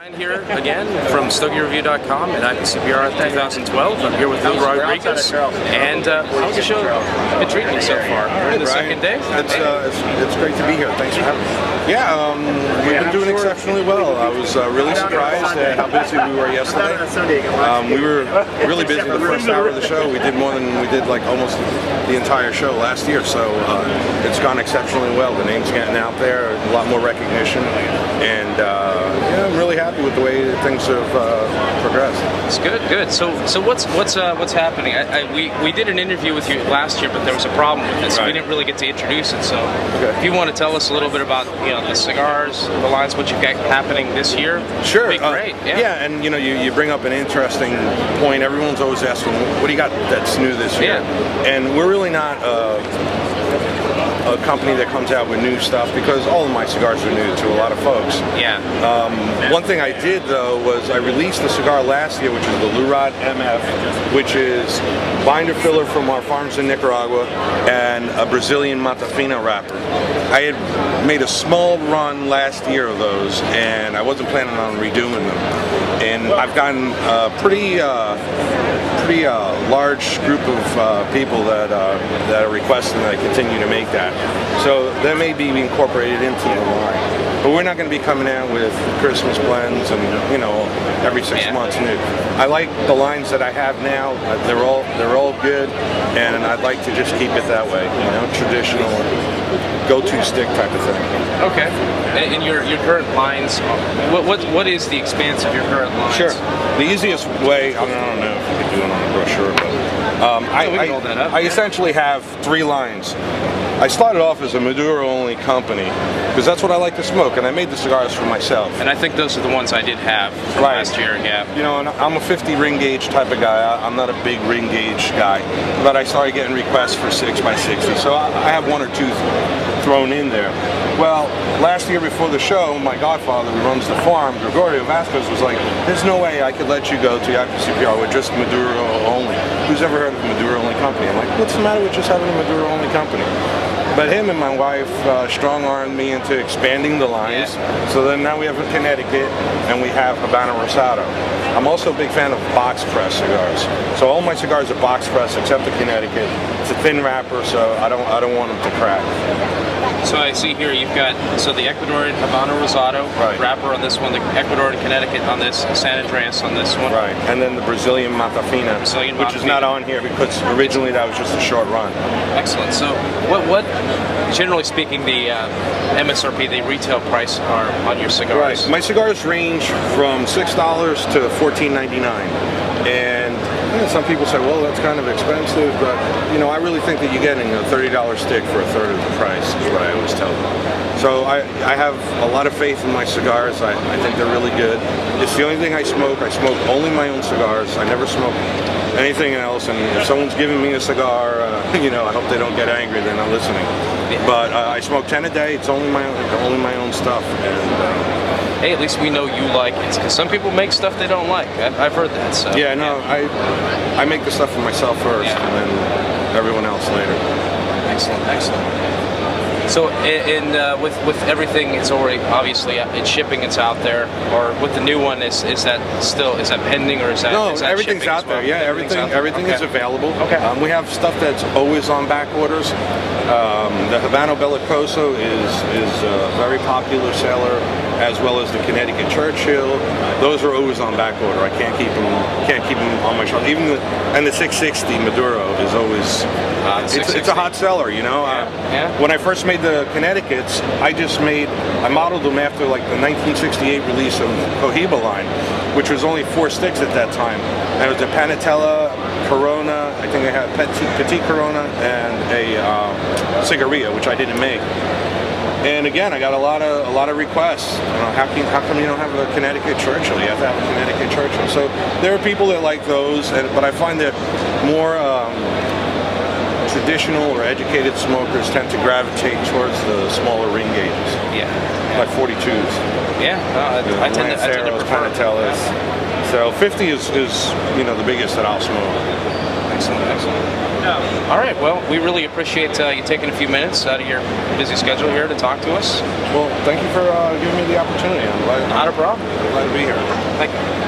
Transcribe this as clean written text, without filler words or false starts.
Here again from StogieReview.com at IPCPR 2012. I'm here with Lou Rodriguez, and how's the show been treating you so far? We're in the second day. It's great to be here. Thanks for having me. Yeah, we've been doing exceptionally well. I was really surprised at how busy we were yesterday. We were really busy the first hour of the show. We did more than we did like almost the entire show last year, so it's gone exceptionally well. The name's getting out there, a lot more recognition, and yeah, I'm really happy with the way things have progressed. It's good. So what's happening? We did an interview with you last year, but there was a problem with it, so we didn't really get to introduce it. So if you want to tell us a little bit about the cigars, the lines, what you've got happening this year, sure, it'd be great. Yeah, and you bring up an interesting point. Everyone's always asking, what do you got that's new this year? And we're really not a company that comes out with new stuff, because all of my cigars are new to a lot of folks. One thing I did though was I released a cigar last year, which is the Lurad MF, which is binder filler from our farms in Nicaragua and a Brazilian Matafina wrapper. I had made a small run last year of those, and I wasn't planning on redoing them. And I've gotten a pretty large group of people that are requesting that I continue to make that. So that may be incorporated into the line. But we're not going to be coming out with Christmas blends and every 6 months new. I like the lines that I have now. They're all good, and I'd like to just keep it that way. Traditional, go-to stick type of thing. Okay. And your current lines, what is the expanse of your current lines? Sure. The easiest way, I don't know if you could do it on a brochure, but I essentially have 3 lines. I started off as a Maduro-only company, because that's what I like to smoke, and I made the cigars for myself. And I think those are the ones I did have from last year, And I'm a 50 ring gauge type of guy. I'm not a big ring gauge guy, but I started getting requests for 6x60, so I have 1 or 2 thrown in there. Well, last year before the show, my godfather, who runs the farm, Gregorio Vasquez, was like, there's no way I could let you go to IPCPR with just Maduro only. Who's ever heard of a Maduro only company? I'm like, what's the matter with just having a Maduro only company? But him and my wife strong-armed me into expanding the lines. So then now we have a Connecticut, and we have Habano Rosado. I'm also a big fan of box press cigars. So all my cigars are box press except the Connecticut. It's a thin wrapper, so I don't want them to crack. So I see here you've got the Ecuadorian Habano Rosado wrapper on this one, the Ecuadorian Connecticut on this, San Andreas on this one. Right, and then the Brazilian Matafina, which is not on here because originally that was just a short run. Excellent. So what generally speaking, the MSRP, the retail price are on your cigars? Right. My cigars range from $6 to $14.99, and some people say, well, that's kind of expensive, but I really think that you're getting a $30 stick for a third of the price, is what I always tell them. So I have a lot of faith in my cigars. I think they're really good. It's the only thing I smoke. I smoke only my own cigars. I never smoke anything else, and if someone's giving me a cigar, I hope they don't get angry, they're not listening. But I smoke 10 a day. It's only my own stuff. And hey, at least we know you like it, because some people make stuff they don't like. I've heard that. So yeah, no, I make the stuff for myself first, and then everyone else later. Excellent. So, with everything, it's already obviously it's shipping. It's out there. Or with the new one, is that pending, or is that? No, is that everything's out there. Yeah, everything is available. Okay. We have stuff that's always on back orders. The Habano Bellicoso is a very popular seller, as well as the Connecticut Churchill. Those are always on back order. I can't keep them on my shelf. Even the 660 Maduro is always. It's a hot seller, When I first made the Connecticut's, I modeled them after like the 1968 release of Cohiba line, which was only 4 sticks at that time. And it was a Panatella, Corona, I think I had Petit Corona, and a Cigarilla, which I didn't make. And again, I got a lot of requests. How come you don't have a Connecticut Churchill? You have to have a Connecticut Churchill. So there are people that like those, but I find that more traditional or educated smokers tend to gravitate towards the smaller ring gauges. Like 42s. I tend to prefer Panatellas. So 50 is the biggest that I'll smoke. Excellent. All right. Well, we really appreciate you taking a few minutes out of your busy schedule here to talk to us. Well, thank you for giving me the opportunity. Not a problem. I'm glad to be here. Thank you.